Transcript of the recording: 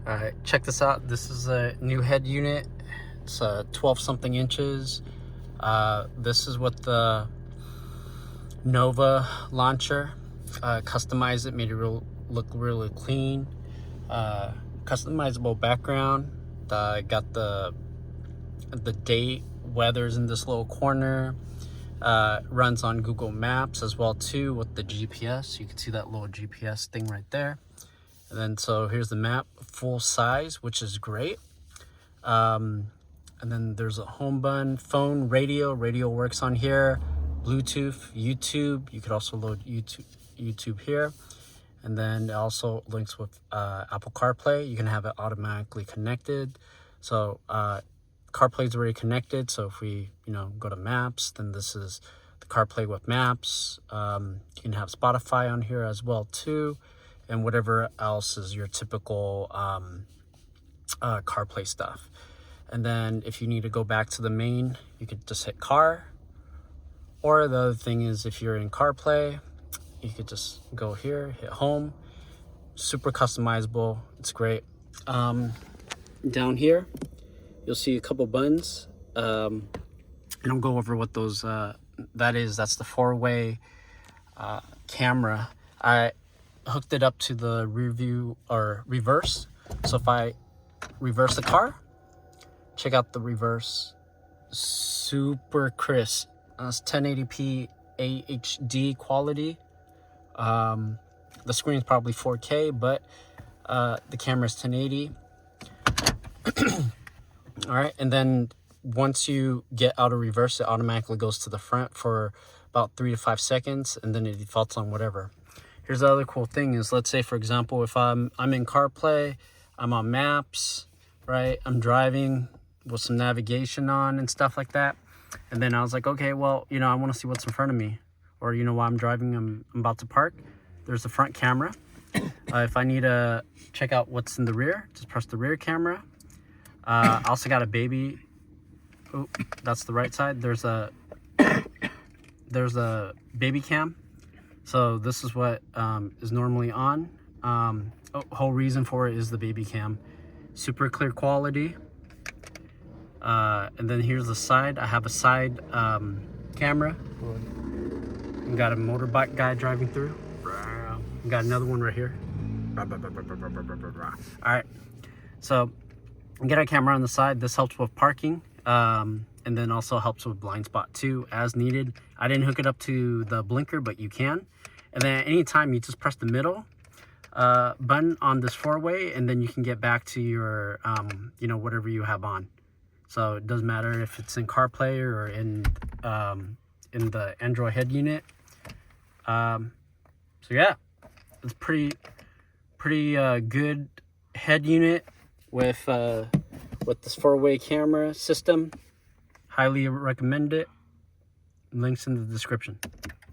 Alright, check this out. This is a new head unit. It's 12 something inches. This is what the Nova launcher customized it, made it look really clean. Customizable background. Got the date, weather's in this little corner. Runs on Google Maps as well too with the GPS. You can see that little GPS thing right there. And then so here's the map, full size, which is great. And then there's a home button, phone, radio works on here, Bluetooth, YouTube. You could also load YouTube here. And then it also links with Apple CarPlay. You can have it automatically connected. So CarPlay is already connected. So if we, go to Maps, then this is the CarPlay with Maps. You can have Spotify on here as well too, and whatever else is your typical CarPlay stuff. And then if you need to go back to the main, you could just hit Car. Or the other thing is, if you're in CarPlay, you could just go here, hit Home. Super customizable. It's great. Down here, you'll see a couple buttons. I don't go over what those that is. That's the 4-way camera. I hooked it up to the rear view or reverse. So if I reverse the car, check out the reverse. Super crisp. It's 1080p HD quality. The screen is probably 4K, but the camera is 1080. All right, and then once you get out of reverse, it automatically goes to the front for about 3 to 5 seconds, and then it defaults on whatever. Here's the other cool thing is, let's say for example, if I'm in CarPlay, I'm on Maps, right? I'm driving with some navigation on and stuff like that, and then I was like, okay, well, I want to see what's in front of me, or while I'm driving, I'm about to park. There's the front camera. If I need to check out what's in the rear, just press the rear camera. I also got a baby. Oh, that's the right side. There's a baby cam. So this is what is normally on. Whole reason for it is the baby cam. Super clear quality. And then here's the side. I have a side camera. We got a motorbike guy driving through. We got another one right here. All right. So get a camera on the side. This helps with parking. And then also helps with blind spot too, as needed. I didn't hook it up to the blinker, but you can. And then anytime you just press the middle button on this 4-way, and then you can get back to your, whatever you have on. So it doesn't matter if it's in CarPlay or in the Android head unit. So yeah, it's pretty good head unit with this 4-way camera system. Highly recommend it. Links in the description.